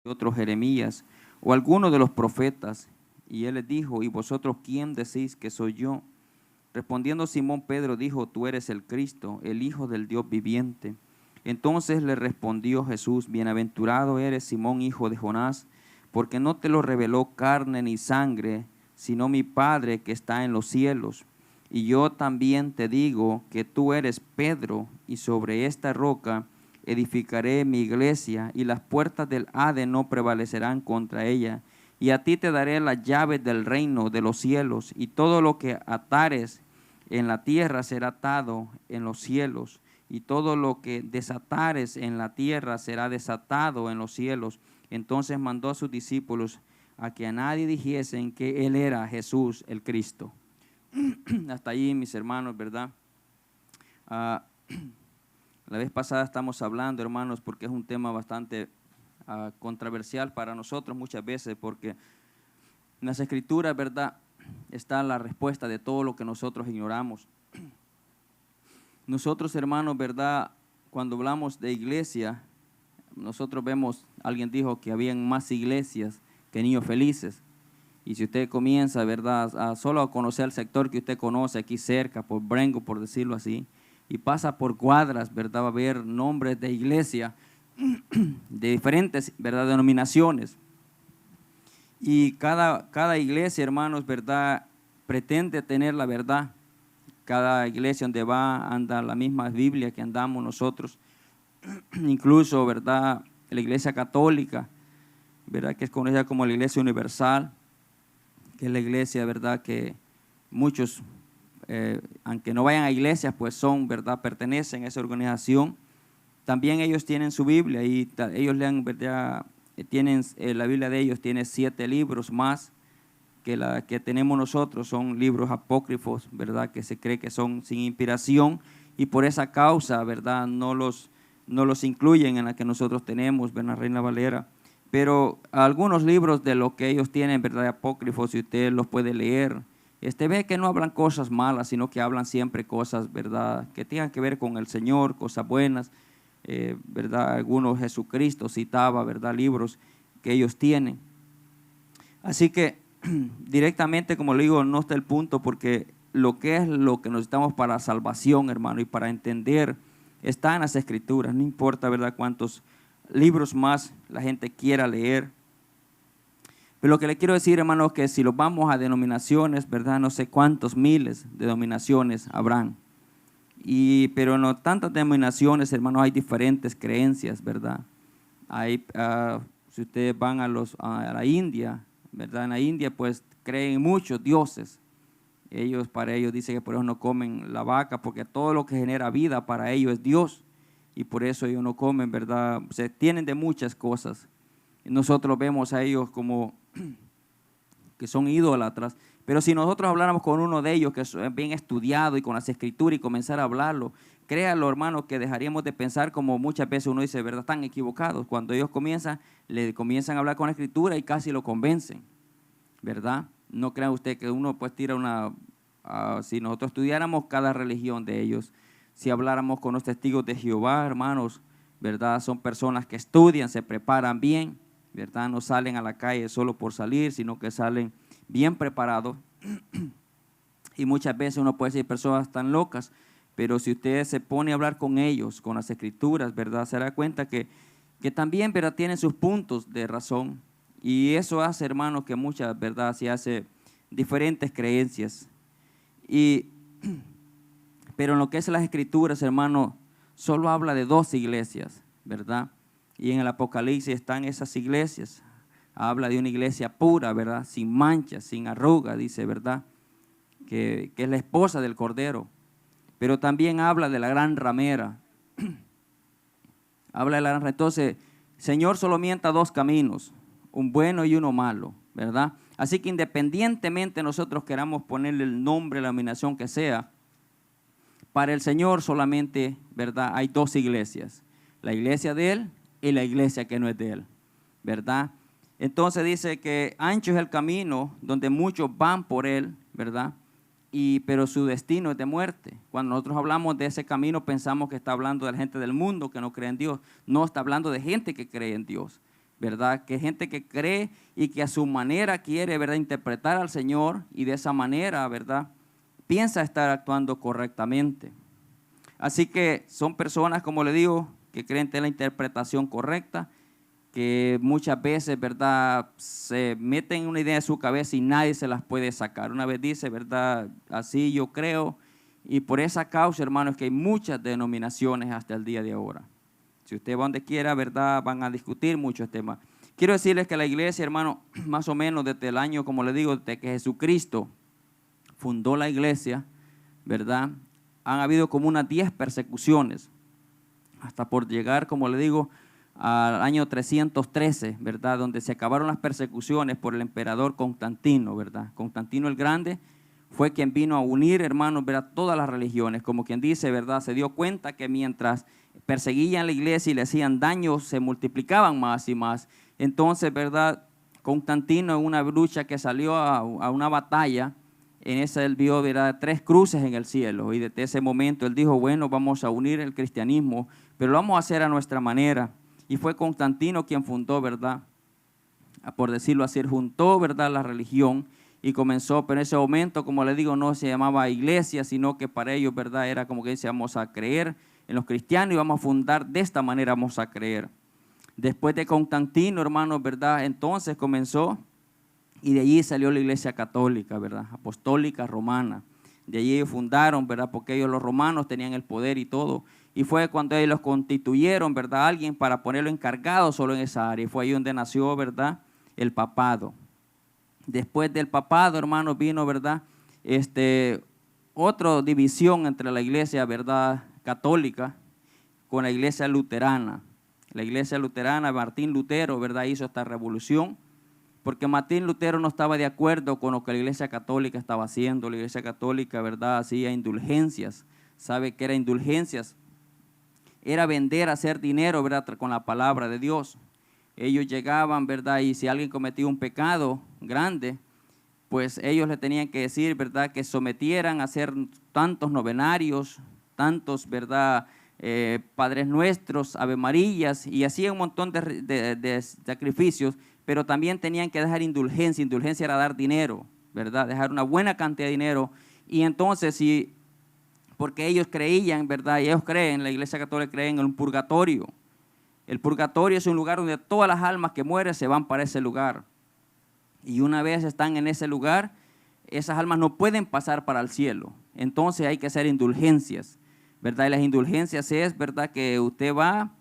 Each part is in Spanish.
otro Jeremías, o alguno de los profetas. Y él les dijo, ¿y vosotros quién decís que soy yo? Respondiendo Simón Pedro dijo, tú eres el Cristo, el Hijo del Dios viviente. Entonces le respondió Jesús, bienaventurado eres Simón, hijo de Jonás, porque no te lo reveló carne ni sangre, sino mi Padre que está en los cielos. Y yo también te digo que tú eres Pedro, y sobre esta roca edificaré mi iglesia, y las puertas del Hades no prevalecerán contra ella. Y a ti te daré las llaves del reino de los cielos, y todo lo que atares en la tierra será atado en los cielos, y todo lo que desatares en la tierra será desatado en los cielos. Entonces mandó a sus discípulos a que a nadie dijesen que él era Jesús el Cristo. Hasta ahí, mis hermanos, ¿verdad? La vez pasada estamos hablando, hermanos, porque es un tema bastante controversial para nosotros muchas veces, porque en las Escrituras, ¿verdad?, está la respuesta de todo lo que nosotros ignoramos. Nosotros, hermanos, ¿verdad?, cuando hablamos de iglesia, nosotros vemos, alguien dijo que habían más iglesias que niños felices. Y si usted comienza, ¿verdad?, solo a conocer el sector que usted conoce aquí cerca, por Brengo, por decirlo así, y pasa por cuadras, ¿verdad?, va a ver nombres de iglesia de diferentes, ¿verdad?, denominaciones. Y cada iglesia, hermanos, ¿verdad?, pretende tener la verdad. Cada iglesia donde va anda la misma Biblia que andamos nosotros. Incluso, ¿verdad?, la iglesia católica, ¿verdad?, que es conocida como la iglesia universal, que es la iglesia, ¿verdad?, que muchos, aunque no vayan a iglesias, pues son, ¿verdad?, pertenecen a esa organización. También ellos tienen su Biblia y ellos lean, ¿verdad?, tienen, la Biblia de ellos tiene 7 libros más que la que tenemos nosotros, son libros apócrifos, ¿verdad?, que se cree que son sin inspiración, y por esa causa, ¿verdad?, no los incluyen en la que nosotros tenemos, ¿verdad?, Reina Valera. Pero algunos libros de lo que ellos tienen, ¿verdad?, apócrifos, si usted los puede leer, ve que no hablan cosas malas, sino que hablan siempre cosas, ¿verdad?, que tengan que ver con el Señor, cosas buenas, ¿verdad? Algunos Jesucristo citaba, ¿verdad?, libros que ellos tienen. Así que directamente, como le digo, no está el punto, porque lo que necesitamos para salvación, hermano, y para entender, está en las Escrituras. No importa, ¿verdad?, cuántos libros más la gente quiera leer. Pero lo que le quiero decir, hermano, es que si los vamos a denominaciones, ¿verdad?, no sé cuántos miles de denominaciones habrán. Pero no tantas denominaciones, hermanos, hay diferentes creencias, ¿verdad? Si ustedes van a la India, ¿verdad? En la India, pues creen en muchos dioses. Para ellos dicen que por eso no comen la vaca, porque todo lo que genera vida para ellos es Dios. Y por eso ellos no comen, ¿verdad? Se tienen de muchas cosas. Nosotros vemos a ellos como que son idólatras. Pero si nosotros habláramos con uno de ellos que es bien estudiado y con las Escrituras y comenzar a hablarlo, créanlo, hermano, que dejaríamos de pensar como muchas veces uno dice, ¿verdad?, están equivocados. Cuando ellos le comienzan a hablar con la Escritura y casi lo convencen, ¿verdad? No crea usted que uno pues tira si nosotros estudiáramos cada religión de ellos, si habláramos con los testigos de Jehová, hermanos, ¿verdad?, son personas que estudian, se preparan bien, ¿verdad?, no salen a la calle solo por salir, sino que salen bien preparados. Y muchas veces uno puede decir personas tan locas, pero si usted se pone a hablar con ellos, con las Escrituras, ¿verdad?, se dará cuenta que también, ¿verdad?, tienen sus puntos de razón. Y eso hace, hermano, que muchas, ¿verdad?, se hace diferentes creencias. Pero en lo que es las Escrituras, hermano, solo habla de 2 iglesias, ¿verdad? Y en el Apocalipsis están esas iglesias. Habla de una iglesia pura, ¿verdad?, sin mancha, sin arruga, dice, ¿verdad?, que es la esposa del Cordero. Pero también habla de la gran ramera. Habla de la gran ramera. Entonces, Señor solo mienta 2 caminos, un bueno y uno malo, ¿verdad? Así que independientemente nosotros queramos ponerle el nombre, la denominación que sea, para el Señor solamente, ¿verdad?, hay 2 iglesias, la iglesia de Él y la iglesia que no es de Él, ¿verdad? Entonces dice que ancho es el camino donde muchos van por él, ¿verdad? Pero su destino es de muerte. Cuando nosotros hablamos de ese camino, pensamos que está hablando de la gente del mundo que no cree en Dios. No, está hablando de gente que cree en Dios. ¿verdad? Que gente que cree y que a su manera quiere, ¿verdad?, interpretar al Señor y de esa manera, ¿verdad?, piensa estar actuando correctamente. Así que son personas, como le digo, que creen tener la interpretación correcta, que muchas veces, ¿verdad?, se meten una idea en su cabeza y nadie se las puede sacar. Una vez dice, ¿verdad?, así yo creo, y por esa causa, hermanos, que hay muchas denominaciones hasta el día de ahora. Si usted va donde quiera, ¿verdad?, van a discutir muchos temas. Quiero decirles que la iglesia, hermano, más o menos desde el año, como le digo, desde que Jesucristo fundó la iglesia, ¿verdad?, han habido como unas 10 persecuciones, hasta por llegar, como le digo, al año 313, ¿verdad?, donde se acabaron las persecuciones por el emperador Constantino, ¿verdad? Constantino el Grande fue quien vino a unir, hermanos, ¿verdad?, todas las religiones, como quien dice, ¿verdad?, se dio cuenta que mientras perseguían la iglesia y le hacían daño, se multiplicaban más y más. Entonces, ¿verdad?, Constantino en una lucha que salió a una batalla, en esa él vio, ¿verdad?, 3 cruces en el cielo, y desde ese momento él dijo, bueno, vamos a unir el cristianismo, pero lo vamos a hacer a nuestra manera. Y fue Constantino quien fundó, ¿verdad?, por decirlo así, juntó, ¿verdad?, la religión y comenzó, pero en ese momento, como le digo, no se llamaba iglesia, sino que para ellos, ¿verdad?, era como que dice, vamos a creer en los cristianos y vamos a fundar de esta manera, vamos a creer. Después de Constantino, hermanos, ¿verdad?, entonces comenzó y de allí salió la iglesia católica, ¿verdad?, apostólica romana. De allí fundaron, ¿verdad?, porque ellos los romanos tenían el poder y todo. Y fue cuando ellos los constituyeron, ¿verdad?, alguien para ponerlo encargado solo en esa área. Y fue ahí donde nació, ¿verdad?, el papado. Después del papado, hermanos, vino, ¿verdad?, otra división entre la iglesia, ¿verdad?, católica con la iglesia luterana. La iglesia luterana, Martín Lutero, ¿verdad?, hizo esta revolución, porque Martín Lutero no estaba de acuerdo con lo que la iglesia católica estaba haciendo. La iglesia católica, ¿verdad?, hacía indulgencias. ¿Sabe qué era indulgencias? Era vender, hacer dinero, ¿verdad?, con la palabra de Dios. Ellos llegaban, ¿verdad?, y si alguien cometía un pecado grande, pues ellos le tenían que decir, ¿verdad?, que sometieran a hacer tantos novenarios, tantos, ¿verdad?, Padres Nuestros, Ave Marías, y hacían un montón de sacrificios, pero también tenían que dejar indulgencia. Indulgencia era dar dinero, ¿verdad?, dejar una buena cantidad de dinero. Y entonces, porque ellos creían, ¿verdad?, y ellos creen, la iglesia católica creen en un purgatorio. El purgatorio es un lugar donde todas las almas que mueren se van para ese lugar. Y una vez están en ese lugar, esas almas no pueden pasar para el cielo. Entonces hay que hacer indulgencias, ¿verdad? Y las indulgencias es, ¿verdad?, que usted va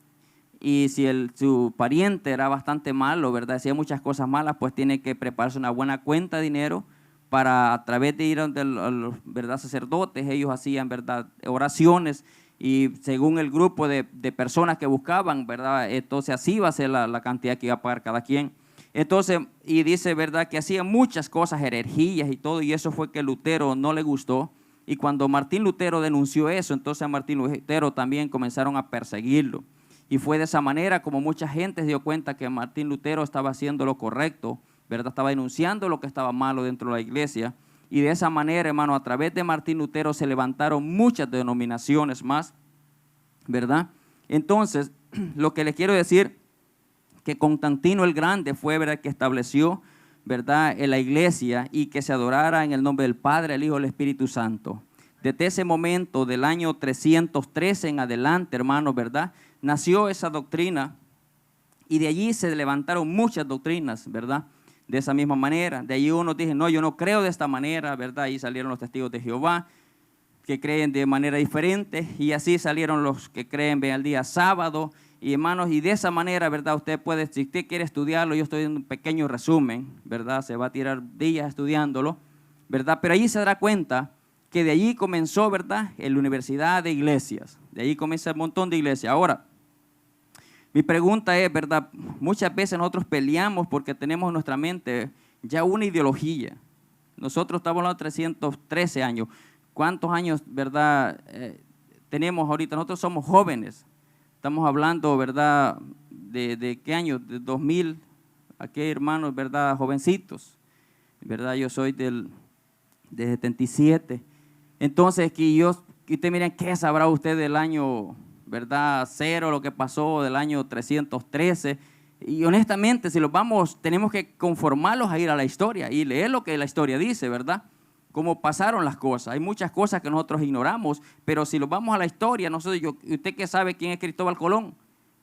y si su pariente era bastante malo, ¿verdad?, hacía muchas cosas malas, pues tiene que prepararse una buena cuenta de dinero para, a través de ir a los, ¿verdad?, sacerdotes, ellos hacían, ¿verdad?, oraciones, y según el grupo de personas que buscaban, ¿verdad?, entonces así iba a ser la cantidad que iba a pagar cada quien. Entonces, y dice, ¿verdad?, que hacían muchas cosas, herejías y todo, y eso fue que Lutero no le gustó. Y cuando Martín Lutero denunció eso, entonces a Martín Lutero también comenzaron a perseguirlo. Y fue de esa manera como mucha gente se dio cuenta que Martín Lutero estaba haciendo lo correcto, ¿verdad?, estaba denunciando lo que estaba malo dentro de la iglesia. Y de esa manera, hermano, a través de Martín Lutero se levantaron muchas denominaciones más, ¿verdad? Entonces, lo que les quiero decir, que Constantino el Grande fue, ¿verdad?, que estableció, ¿verdad?, en la iglesia y que se adorara en el nombre del Padre, el Hijo y el Espíritu Santo. Desde ese momento, del año 313 en adelante, hermanos, ¿verdad?, nació esa doctrina y de allí se levantaron muchas doctrinas, ¿verdad?, de esa misma manera. De allí unos dicen, no, yo no creo de esta manera, ¿verdad?, ahí salieron los testigos de Jehová, que creen de manera diferente, y así salieron los que creen ven el día sábado. Y hermanos, y de esa manera, ¿verdad?, usted puede, si usted quiere estudiarlo, yo estoy dando un pequeño resumen, ¿verdad?, se va a tirar días estudiándolo, ¿verdad?, pero allí se dará cuenta que de allí comenzó, ¿verdad?, la universidad de iglesias, de allí comienza un montón de iglesias. Ahora, mi pregunta es, ¿verdad?, muchas veces nosotros peleamos porque tenemos en nuestra mente ya una ideología. Nosotros estamos hablando de 313 años. ¿Cuántos años, verdad, tenemos ahorita? Nosotros somos jóvenes. Estamos hablando, ¿verdad?, de qué año, de 2000, aquí hay hermanos, ¿verdad?, jovencitos, ¿verdad? Yo soy de 77. Entonces, que usted miren, ¿qué sabrá usted del año, ¿verdad?, cero, lo que pasó del año 313? Y honestamente, si los vamos, tenemos que conformarlos a ir a la historia y leer lo que la historia dice, ¿verdad? Cómo pasaron las cosas. Hay muchas cosas que nosotros ignoramos, pero si los vamos a la historia, usted que sabe quién es Cristóbal Colón,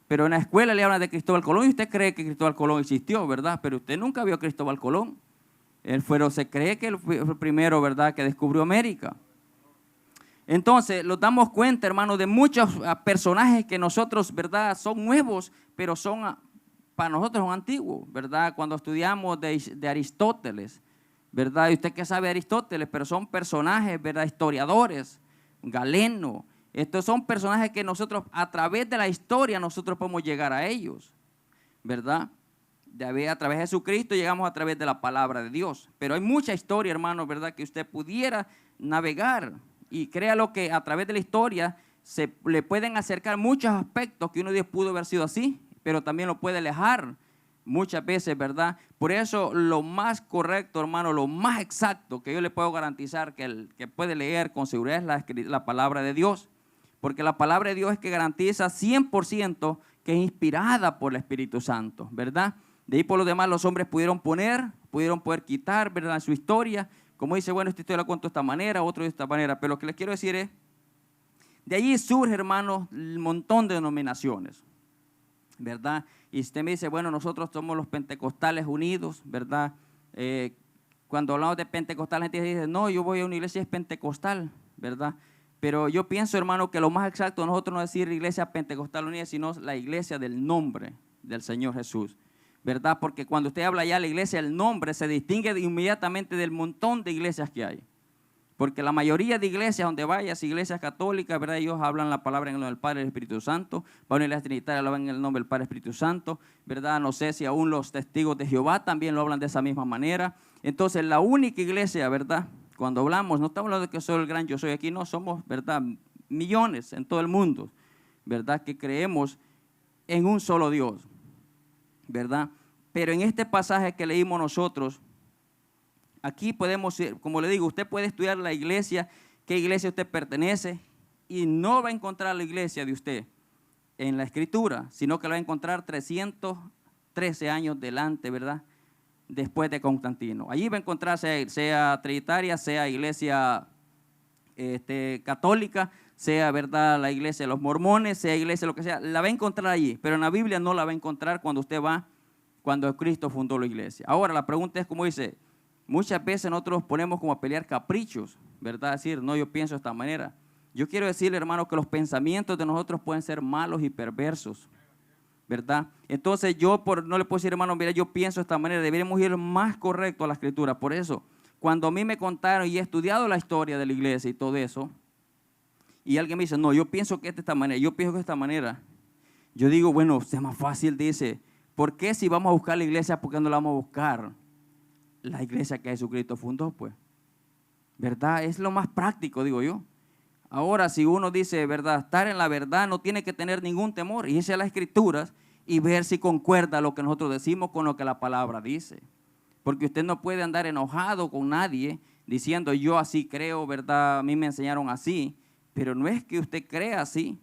pero en la escuela le hablan de Cristóbal Colón y usted cree que Cristóbal Colón existió, ¿verdad? Pero usted nunca vio a Cristóbal Colón. Se cree que él fue el primero, ¿verdad?, que descubrió América. Entonces, nos damos cuenta, hermanos, de muchos personajes que nosotros, ¿verdad?, son nuevos, pero para nosotros son antiguos, ¿verdad? Cuando estudiamos de Aristóteles, ¿verdad? Y usted que sabe de Aristóteles, pero son personajes, ¿verdad?, historiadores, Galeno. Estos son personajes que nosotros, a través de la historia, nosotros podemos llegar a ellos, ¿verdad? A través de Jesucristo llegamos a través de la palabra de Dios. Pero hay mucha historia, hermano, ¿verdad?, que usted pudiera navegar. Y créalo que a través de la historia le pueden acercar muchos aspectos que uno de ellos pudo haber sido así, pero también lo puede alejar muchas veces, ¿verdad? Por eso lo más correcto, hermano, lo más exacto que yo le puedo garantizar que puede leer con seguridad es la palabra de Dios. Porque la palabra de Dios es que garantiza 100% que es inspirada por el Espíritu Santo, ¿verdad? De ahí por lo demás los hombres pudieron poder quitar, ¿verdad?, su historia. Como dice, bueno, esta historia la cuento de esta manera, otro de esta manera. Pero lo que les quiero decir es, de allí surge, hermanos, un montón de denominaciones, ¿verdad? Y usted me dice, bueno, nosotros somos los pentecostales unidos, ¿verdad? Cuando hablamos de pentecostal, la gente dice, no, yo voy a una iglesia pentecostal, ¿verdad? Pero yo pienso, hermano, que lo más exacto de nosotros no es decir iglesia pentecostal unida, sino la iglesia del nombre del Señor Jesús, ¿verdad? Porque cuando usted habla ya de la iglesia, el nombre se distingue inmediatamente del montón de iglesias que hay. Porque la mayoría de iglesias donde vayas, iglesias católicas, ¿verdad?, ellos hablan la palabra en el nombre del Padre y del Espíritu Santo. Para una iglesia trinitaria lo hablan en el nombre del Padre y del Espíritu Santo, ¿verdad? No sé si aún los testigos de Jehová también lo hablan de esa misma manera. Entonces, la única iglesia, ¿verdad?, cuando hablamos, no estamos hablando de que soy el gran yo soy aquí, no, somos, ¿verdad?, millones en todo el mundo, ¿verdad?, que creemos en un solo Dios, ¿verdad? Pero en este pasaje que leímos nosotros, aquí podemos, como le digo, usted puede estudiar la iglesia, qué iglesia usted pertenece, y no va a encontrar la iglesia de usted en la Escritura, sino que la va a encontrar 313 años delante, ¿verdad?, después de Constantino. Allí va a encontrar, sea trinitaria, sea iglesia católica, sea, ¿verdad?, la iglesia de los mormones, sea iglesia lo que sea, la va a encontrar allí, pero en la Biblia no la va a encontrar cuando Cristo fundó la iglesia. Ahora, la pregunta es, como dice, muchas veces nosotros ponemos como a pelear caprichos, ¿verdad? Decir, no, yo pienso de esta manera. Yo quiero decirle, hermano, que los pensamientos de nosotros pueden ser malos y perversos, ¿verdad? Entonces no le puedo decir, hermano, mira, yo pienso de esta manera, deberíamos ir más correcto a la Escritura. Por eso, cuando a mí me contaron y he estudiado la historia de la iglesia y todo eso, y alguien me dice, no, yo pienso que es de esta manera, yo pienso que de esta manera, yo digo, bueno, es más fácil, dice, ¿por qué si vamos a buscar la iglesia, por qué no la vamos a buscar la iglesia que Jesucristo fundó, pues? ¿Verdad? Es lo más práctico, digo yo. Ahora, si uno dice, ¿verdad?, estar en la verdad no tiene que tener ningún temor, irse a las Escrituras y ver si concuerda lo que nosotros decimos con lo que la palabra dice. Porque usted no puede andar enojado con nadie diciendo, yo así creo, ¿verdad?, a mí me enseñaron así. Pero no es que usted crea así,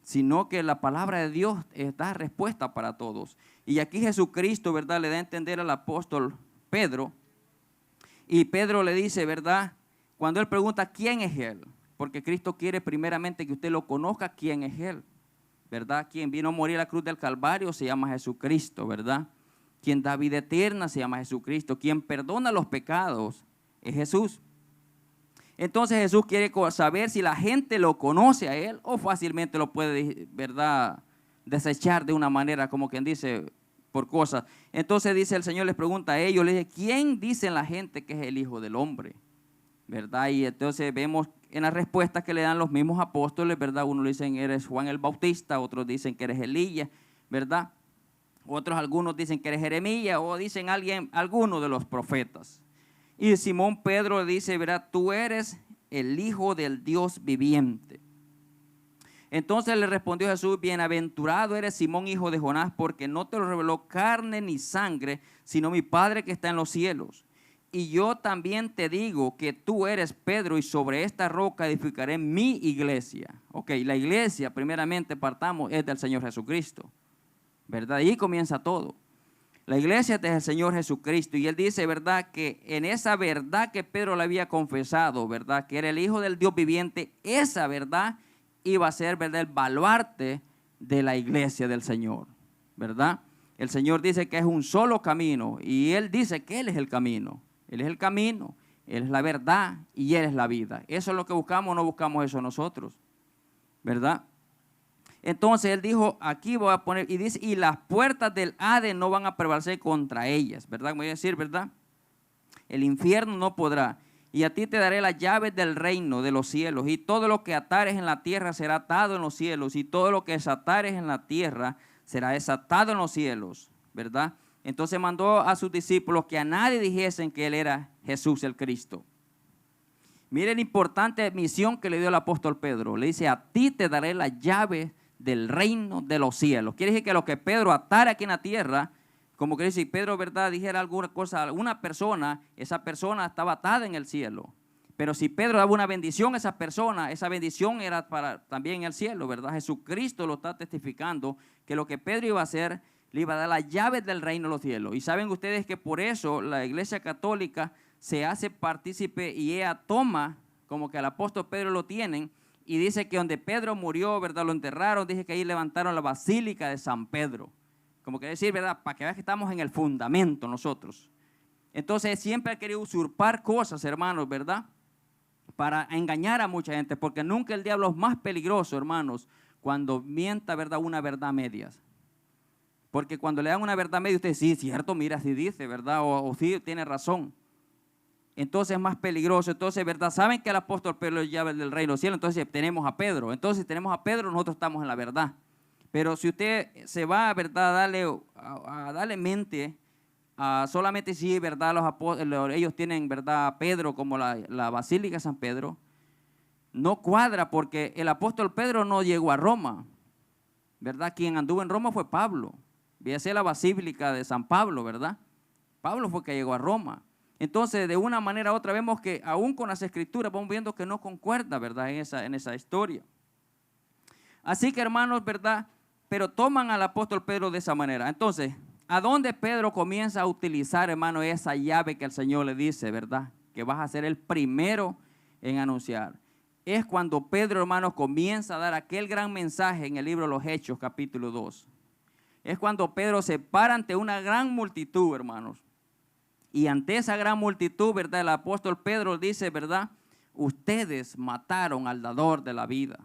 sino que la palabra de Dios da respuesta para todos. Y aquí Jesucristo, ¿verdad?, le da a entender al apóstol Pedro, y Pedro le dice, ¿verdad?, cuando él pregunta quién es él, porque Cristo quiere primeramente que usted lo conozca, quién es él, ¿verdad? Quien vino a morir a la cruz del Calvario se llama Jesucristo, ¿verdad? Quien da vida eterna se llama Jesucristo, quien perdona los pecados es Jesús. Entonces Jesús quiere saber si la gente lo conoce a él o fácilmente lo puede, ¿verdad?, desechar de una manera, como quien dice, por cosas. Entonces dice el Señor, les pregunta a ellos, les dice, ¿quién dice la gente que es el Hijo del Hombre? ¿Verdad? Y entonces vemos en las respuestas que le dan los mismos apóstoles, ¿verdad? Unos dicen, eres Juan el Bautista, otros dicen que eres Elías, ¿verdad? Algunos dicen que eres Jeremías o dicen alguno de los profetas. Y Simón Pedro le dice, ¿verdad?, tú eres el Hijo del Dios viviente. Entonces le respondió Jesús, bienaventurado eres Simón, hijo de Jonás, porque no te lo reveló carne ni sangre, sino mi Padre que está en los cielos. Y yo también te digo que tú eres Pedro y sobre esta roca edificaré mi iglesia. Ok, la iglesia, primeramente partamos, es del Señor Jesucristo. ¿verdad? Ahí comienza todo. La iglesia es el Señor Jesucristo, y Él dice, ¿verdad?, que en esa verdad que Pedro le había confesado, ¿verdad?, que era el Hijo del Dios viviente, esa verdad iba a ser, ¿verdad?, el baluarte de la iglesia del Señor, ¿verdad? El Señor dice que es un solo camino, y Él dice que Él es el camino. Él es el camino, Él es la verdad y Él es la vida. Eso es lo que buscamos, no buscamos eso nosotros, ¿verdad? Entonces Él dijo, aquí voy a poner, y dice, y las puertas del Hades no van a prevalecer contra ellas, ¿verdad? Voy a decir, ¿verdad? El infierno no podrá. Y a ti te daré las llaves del reino de los cielos, y todo lo que atares en la tierra será atado en los cielos, y todo lo que desatares en la tierra será desatado en los cielos, ¿verdad? Entonces mandó a sus discípulos que a nadie dijesen que Él era Jesús el Cristo. Miren la importante misión que le dio el apóstol Pedro. Le dice, a ti te daré las llaves del reino de los cielos. Quiere decir que lo que Pedro atara aquí en la tierra, como que si Pedro, ¿verdad?, dijera alguna cosa a alguna persona, esa persona estaba atada en el cielo. Pero si Pedro daba una bendición a esa persona, esa bendición era para también el cielo, ¿verdad? Jesucristo lo está testificando, que lo que Pedro iba a hacer, le iba a dar las llaves del reino de los cielos. Y saben ustedes que por eso la Iglesia Católica se hace partícipe y ella toma, como que al apóstol Pedro lo tienen, y dice que donde Pedro murió, ¿verdad?, lo enterraron, dice que ahí levantaron la Basílica de San Pedro. Como que decir, ¿verdad?, para que veas que estamos en el fundamento nosotros. Entonces siempre ha querido usurpar cosas, hermanos, ¿verdad?, para engañar a mucha gente, porque nunca el diablo es más peligroso, hermanos, cuando mienta, ¿verdad?, una verdad medias. Porque cuando le dan una verdad media, usted sí, cierto, mira, sí dice, ¿verdad?, o sí, tiene razón. Entonces es más peligroso. Entonces, ¿verdad? Saben que el apóstol Pedro es llave del reino del cielo. Entonces tenemos a Pedro. Entonces si tenemos a Pedro, nosotros estamos en la verdad. Pero si usted se va, ¿verdad?, a darle mente a solamente si, ¿verdad?, ellos tienen, ¿verdad?, a Pedro como la Basílica de San Pedro, no cuadra, porque el apóstol Pedro no llegó a Roma, ¿verdad? Quien anduvo en Roma fue Pablo. Véase la Basílica de San Pablo, ¿verdad? Pablo fue que llegó a Roma. Entonces, de una manera u otra, vemos que aún con las escrituras vamos viendo que no concuerda, ¿verdad?, en esa historia. Así que, hermanos, ¿verdad?, pero toman al apóstol Pedro de esa manera. Entonces, ¿a dónde Pedro comienza a utilizar, hermano, esa llave que el Señor le dice, ¿verdad?, que vas a ser el primero en anunciar? Es cuando Pedro, hermanos, comienza a dar aquel gran mensaje en el libro de los Hechos, capítulo 2. Es cuando Pedro se para ante una gran multitud, hermanos. Y ante esa gran multitud, ¿verdad?, el apóstol Pedro dice, ¿verdad?, ustedes mataron al dador de la vida.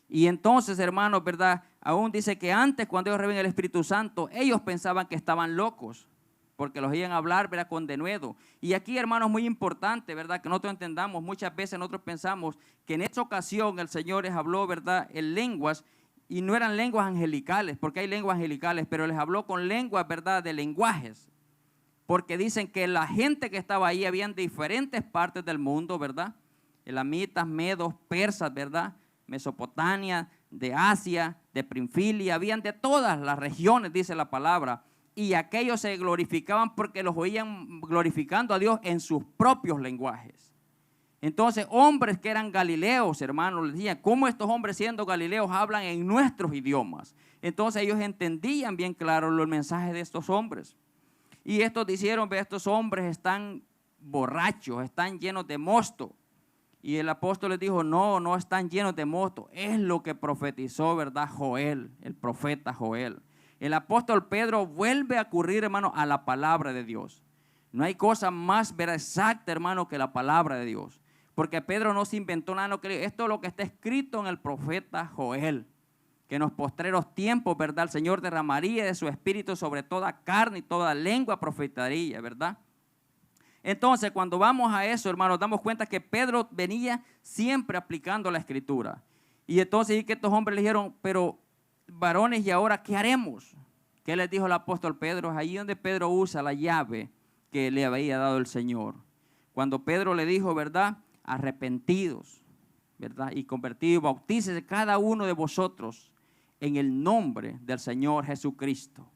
Y entonces, hermanos, ¿verdad?, aún dice que antes, cuando ellos reciben el Espíritu Santo, ellos pensaban que estaban locos, porque los oían hablar, ¿verdad?, con denuedo. Y aquí, hermanos, muy importante, ¿verdad?, que nosotros entendamos, muchas veces nosotros pensamos que en esta ocasión el Señor les habló, ¿verdad?, en lenguas, y no eran lenguas angelicales, porque hay lenguas angelicales, pero les habló con lenguas, ¿verdad?, de lenguajes. Porque dicen que la gente que estaba ahí habían de diferentes partes del mundo, ¿verdad? Elamitas, medos, persas, ¿verdad? Mesopotamia, de Asia, de Prinfilia, habían de todas las regiones, dice la palabra. Y aquellos se glorificaban porque los oían glorificando a Dios en sus propios lenguajes. Entonces, hombres que eran galileos, hermanos, les decían, ¿cómo estos hombres siendo galileos hablan en nuestros idiomas? Entonces ellos entendían bien claro los mensajes de estos hombres. Y estos dijeron, estos hombres están borrachos, están llenos de mosto. Y el apóstol les dijo, no, no están llenos de mosto. Es lo que profetizó, ¿verdad?, Joel, el profeta Joel. El apóstol Pedro vuelve a ocurrir, hermano, a la palabra de Dios. No hay cosa más exacta, hermano, que la palabra de Dios. Porque Pedro no se inventó nada, no creyó. Esto es lo que está escrito en el profeta Joel. Que en los postreros tiempos, ¿verdad?, el Señor derramaría de su espíritu sobre toda carne y toda lengua profetaría, ¿verdad? Entonces, cuando vamos a eso, hermanos, damos cuenta que Pedro venía siempre aplicando la escritura. Y entonces, y que estos hombres le dijeron, pero varones, ¿y ahora qué haremos? ¿Qué les dijo el apóstol Pedro? Es ahí donde Pedro usa la llave que le había dado el Señor. Cuando Pedro le dijo, ¿verdad?, arrepentidos, ¿verdad?, y convertidos, bautícese cada uno de vosotros en el nombre del Señor Jesucristo,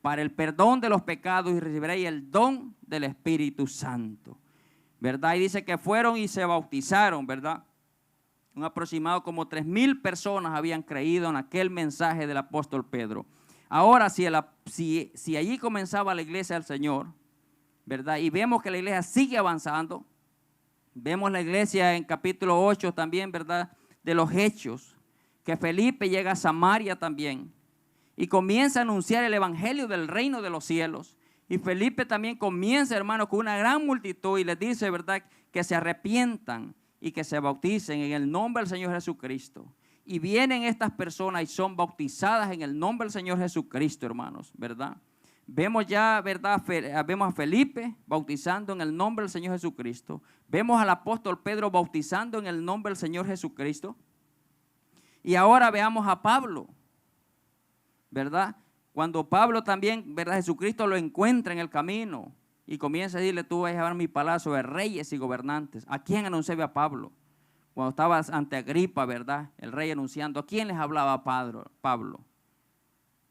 para el perdón de los pecados, y recibiréis el don del Espíritu Santo, ¿verdad? Y dice que fueron y se bautizaron, ¿verdad? Un aproximado como 3,000 personas habían creído en aquel mensaje del apóstol Pedro. Ahora, si allí comenzaba la iglesia del Señor, ¿verdad? Y vemos que la iglesia sigue avanzando. Vemos la iglesia en capítulo 8 también, ¿verdad? De los Hechos, que Felipe llega a Samaria también y comienza a anunciar el evangelio del reino de los cielos. Y Felipe también comienza, hermanos, con una gran multitud y les dice, ¿verdad?, que se arrepientan y que se bauticen en el nombre del Señor Jesucristo. Y vienen estas personas y son bautizadas en el nombre del Señor Jesucristo, hermanos, ¿verdad? Vemos ya, ¿verdad? Vemos a Felipe bautizando en el nombre del Señor Jesucristo. Vemos al apóstol Pedro bautizando en el nombre del Señor Jesucristo. Y ahora veamos a Pablo, ¿verdad? Cuando Pablo también, ¿verdad? Jesucristo lo encuentra en el camino y comienza a decirle, tú vas a llevar mi palacio de reyes y gobernantes. ¿A quién anunciaba a Pablo? Cuando estaba ante Agripa, ¿verdad? El rey anunciando. ¿A quién les hablaba Pablo?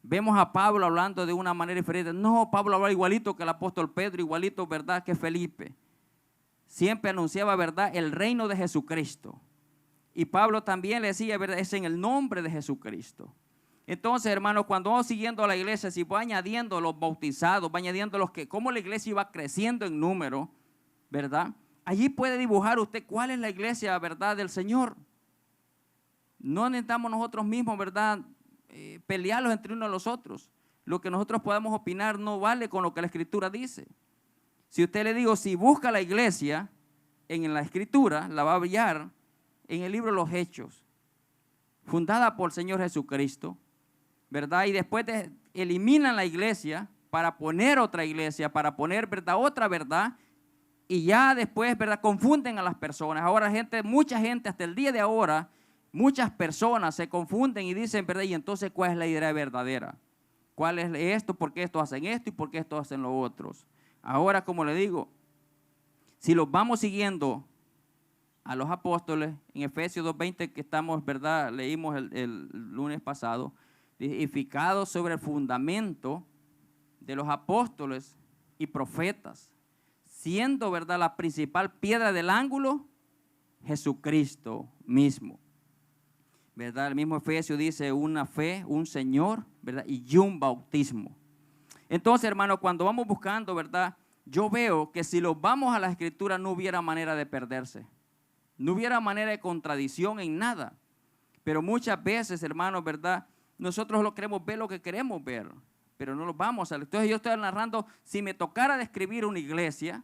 Vemos a Pablo hablando de una manera diferente. No, Pablo hablaba igualito que el apóstol Pedro, igualito, ¿verdad?, que Felipe. Siempre anunciaba, ¿verdad?, el reino de Jesucristo. Y Pablo también le decía, ¿verdad?, es en el nombre de Jesucristo. Entonces, hermanos, cuando vamos siguiendo a la iglesia, si va añadiendo los bautizados, va añadiendo los que, cómo la iglesia iba creciendo en número, ¿verdad? Allí puede dibujar usted cuál es la iglesia, ¿verdad?, del Señor. No necesitamos nosotros mismos, ¿verdad?, pelearlos entre unos a los otros. Lo que nosotros podamos opinar no vale con lo que la Escritura dice. Si usted le digo, si busca la iglesia en la Escritura, la va a hallar en el libro de los Hechos, fundada por el Señor Jesucristo, ¿verdad? Y después eliminan la iglesia para poner otra iglesia, para poner, ¿verdad?, otra verdad, y ya después, ¿verdad?, confunden a las personas. Ahora mucha gente hasta el día de ahora, muchas personas se confunden y dicen, ¿verdad?, y entonces, ¿cuál es la idea verdadera? ¿Cuál es esto? ¿Por qué estos hacen esto y por qué estos hacen lo otros? Ahora, como le digo, si los vamos siguiendo a los apóstoles, en Efesios 2:20 que estamos, ¿verdad?, leímos el lunes pasado, edificados sobre el fundamento de los apóstoles y profetas, siendo, ¿verdad?, la principal piedra del ángulo, Jesucristo mismo. ¿Verdad? El mismo Efesios dice una fe, un Señor, ¿verdad?, y un bautismo. Entonces, hermano, cuando vamos buscando, ¿verdad?, yo veo que si los vamos a la Escritura no hubiera manera de perderse. No hubiera manera de contradicción en nada. Pero muchas veces, hermanos, ¿verdad?, nosotros lo queremos ver lo que queremos ver, pero no lo vamos a ver. Entonces yo estoy narrando, si me tocara describir una iglesia,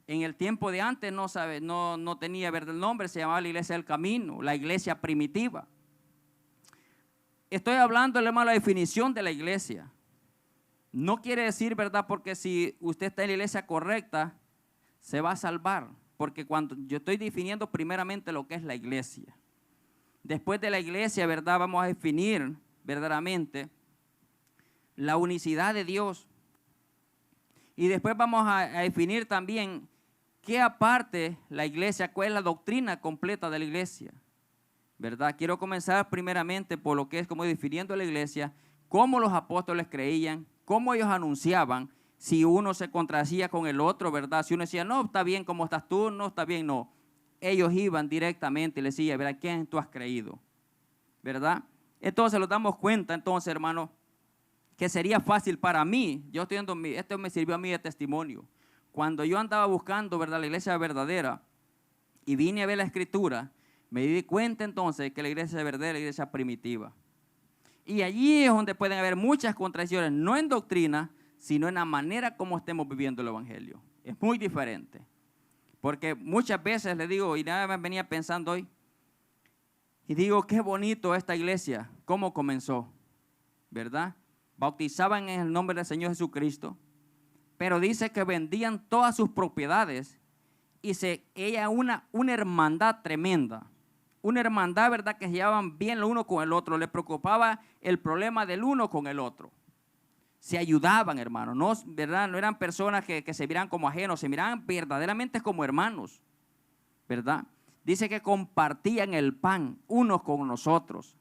en el tiempo de antes no tenía, ¿verdad?, el nombre, se llamaba la iglesia del camino, la iglesia primitiva. Estoy hablando, hermano, la definición de la iglesia. No quiere decir, ¿verdad?, porque si usted está en la iglesia correcta, se va a salvar. Porque cuando yo estoy definiendo primeramente lo que es la iglesia. Después de la iglesia, ¿verdad?, vamos a definir verdaderamente la unicidad de Dios. Y después vamos a definir también qué aparte la iglesia, cuál es la doctrina completa de la iglesia, ¿verdad? Quiero comenzar primeramente por lo que es como definiendo la iglesia, cómo los apóstoles creían, cómo ellos anunciaban, si uno se contradecía con el otro, ¿verdad? Si uno decía, no, está bien como estás tú, no, está bien, no. Ellos iban directamente y le decían, ¿verdad?, ¿quién tú has creído? ¿Verdad? Entonces nos damos cuenta, entonces, hermano, que sería fácil para mí, yo estoy dando, esto me sirvió a mí de testimonio. Cuando yo andaba buscando, ¿verdad?, la iglesia verdadera y vine a ver la Escritura, me di cuenta entonces que la iglesia verdadera es la iglesia primitiva. Y allí es donde pueden haber muchas contradicciones, no en doctrina, sino en la manera como estemos viviendo el evangelio. Es muy diferente. Porque muchas veces le digo, y nada más venía pensando hoy, y digo, qué bonito esta iglesia, cómo comenzó, ¿verdad? Bautizaban en el nombre del Señor Jesucristo, pero dice que vendían todas sus propiedades y ella una hermandad tremenda. Una hermandad, ¿verdad?, que se llevaban bien el uno con el otro, le preocupaba el problema del uno con el otro. Se ayudaban, hermanos, no, ¿verdad?, no eran personas que se miraban como ajenos, se miraban verdaderamente como hermanos, ¿verdad? Dice que compartían el pan unos con nosotros.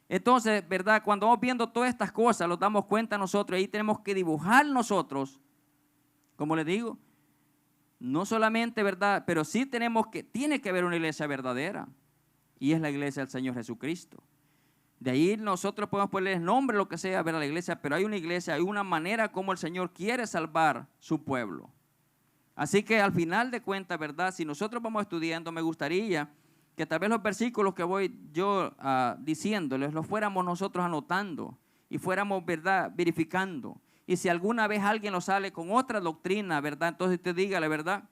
Entonces, ¿verdad?, cuando vamos viendo todas estas cosas, nos damos cuenta nosotros, ahí tenemos que dibujar nosotros, como les digo, no solamente, ¿verdad?, pero sí tiene que haber una iglesia verdadera, y es la iglesia del Señor Jesucristo. De ahí nosotros podemos ponerle nombre, lo que sea, ver a la iglesia, pero hay una iglesia, hay una manera como el Señor quiere salvar su pueblo. Así que al final de cuentas, ¿verdad? Si nosotros vamos estudiando, me gustaría que tal vez los versículos que voy yo diciéndoles, los fuéramos nosotros anotando y fuéramos, ¿verdad?, verificando. Y si alguna vez alguien nos sale con otra doctrina, ¿verdad?, entonces usted dígale, ¿verdad?,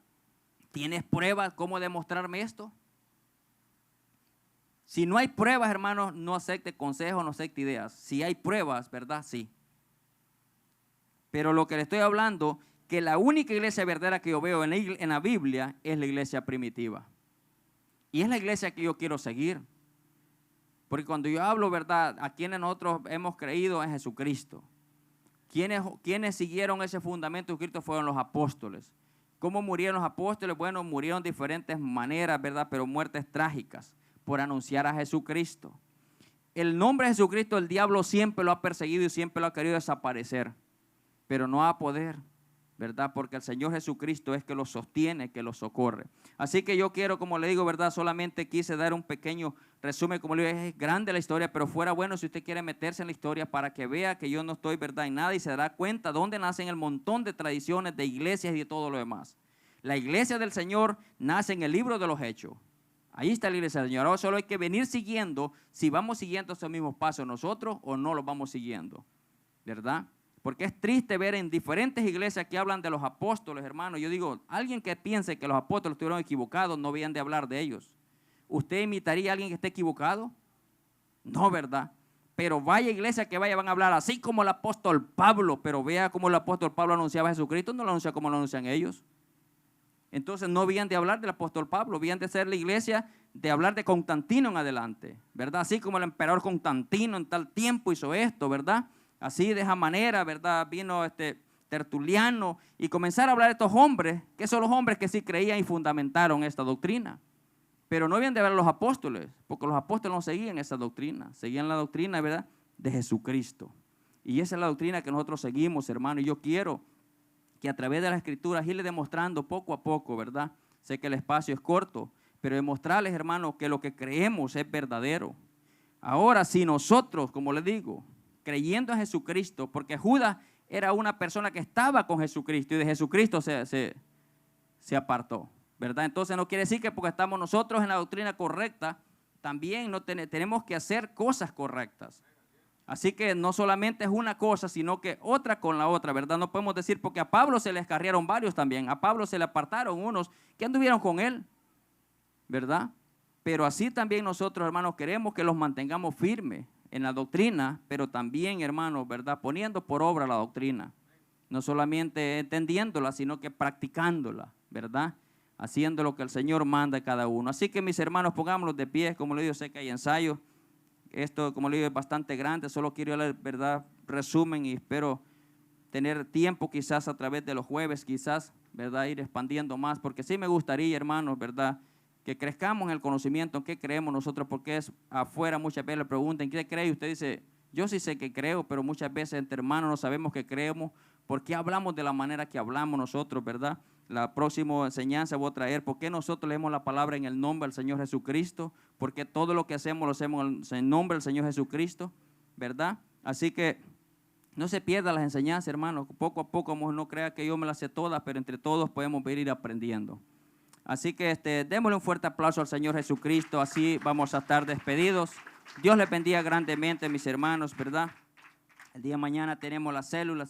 ¿tienes pruebas cómo demostrarme esto? Si no hay pruebas, hermanos, no acepte consejos, no acepte ideas. Si hay pruebas, ¿verdad?, sí. Pero lo que le estoy hablando, que la única iglesia verdadera que yo veo en la Biblia es la iglesia primitiva. Y es la iglesia que yo quiero seguir. Porque cuando yo hablo, ¿verdad?, a quienes nosotros hemos creído en Jesucristo. Quienes siguieron ese fundamento de Cristo fueron los apóstoles. ¿Cómo murieron los apóstoles? Bueno, murieron de diferentes maneras, ¿verdad?, pero muertes trágicas por anunciar a Jesucristo. El nombre de Jesucristo, el diablo siempre lo ha perseguido y siempre lo ha querido desaparecer. Pero no va a poder, ¿verdad? Porque el Señor Jesucristo es que lo sostiene, que lo socorre. Así que yo quiero, como le digo, ¿verdad?, solamente quise dar un pequeño resumen. Como le digo, es grande la historia, pero fuera bueno si usted quiere meterse en la historia para que vea que yo no estoy, ¿verdad?, en nada, y se dará cuenta dónde nacen el montón de tradiciones, de iglesias y de todo lo demás. La iglesia del Señor nace en el libro de los Hechos. Ahí está la iglesia del Señor. Ahora solo hay que venir siguiendo, si vamos siguiendo esos mismos pasos nosotros o no los vamos siguiendo, ¿verdad? Porque es triste ver en diferentes iglesias que hablan de los apóstoles, hermano. Yo digo, alguien que piense que los apóstoles estuvieron equivocados, no habían de hablar de ellos. ¿Usted imitaría a alguien que esté equivocado? No, ¿verdad? Pero vaya iglesia que vaya, van a hablar así como el apóstol Pablo, pero vea cómo el apóstol Pablo anunciaba a Jesucristo, no lo anuncia como lo anuncian ellos. Entonces no habían de hablar del apóstol Pablo, habían de ser la iglesia de hablar de Constantino en adelante, ¿verdad? Así como el emperador Constantino en tal tiempo hizo esto, ¿verdad? Así de esa manera, ¿verdad? Vino Tertuliano y comenzar a hablar de estos hombres, que son los hombres que sí creían y fundamentaron esta doctrina. Pero no habían de hablar los apóstoles, porque los apóstoles no seguían esa doctrina, seguían la doctrina, ¿verdad?, de Jesucristo. Y esa es la doctrina que nosotros seguimos, hermano, y yo quiero que a través de las escrituras irle demostrando poco a poco, ¿verdad? Sé que el espacio es corto, pero demostrarles, hermano, que lo que creemos es verdadero. Ahora, si nosotros, como les digo, creyendo en Jesucristo, porque Judas era una persona que estaba con Jesucristo y de Jesucristo se apartó, ¿verdad? Entonces no quiere decir que porque estamos nosotros en la doctrina correcta, también no tenemos que hacer cosas correctas. Así que no solamente es una cosa, sino que otra con la otra, ¿verdad? No podemos decir, porque a Pablo se le escarriaron varios también, a Pablo se le apartaron unos que anduvieron con él, ¿verdad? Pero así también nosotros, hermanos, queremos que los mantengamos firmes en la doctrina, pero también, hermanos, ¿verdad?, poniendo por obra la doctrina. No solamente entendiéndola, sino que practicándola, ¿verdad? Haciendo lo que el Señor manda a cada uno. Así que, mis hermanos, pongámonos de pie. Como le digo, sé que hay ensayos. Esto, como le digo, es bastante grande. Solo quiero leer, ¿verdad?, resumen, y espero tener tiempo quizás a través de los jueves, quizás, ¿verdad?, ir expandiendo más. Porque sí me gustaría, hermanos, ¿verdad?, que crezcamos en el conocimiento, en qué creemos nosotros, porque es afuera muchas veces le preguntan, ¿qué cree? Y usted dice, yo sí sé que creo, pero muchas veces entre hermanos no sabemos qué creemos, por qué hablamos de la manera que hablamos nosotros, ¿verdad? La próxima enseñanza voy a traer, ¿por qué nosotros leemos la palabra en el nombre del Señor Jesucristo? Porque todo lo que hacemos lo hacemos en nombre del Señor Jesucristo, ¿verdad? Así que no se pierdan las enseñanzas, hermanos. Poco a poco, no crea que yo me las sé todas, pero entre todos podemos ir aprendiendo. Así que démosle un fuerte aplauso al Señor Jesucristo, así vamos a estar despedidos. Dios les bendiga grandemente, mis hermanos, ¿verdad? El día de mañana tenemos las células.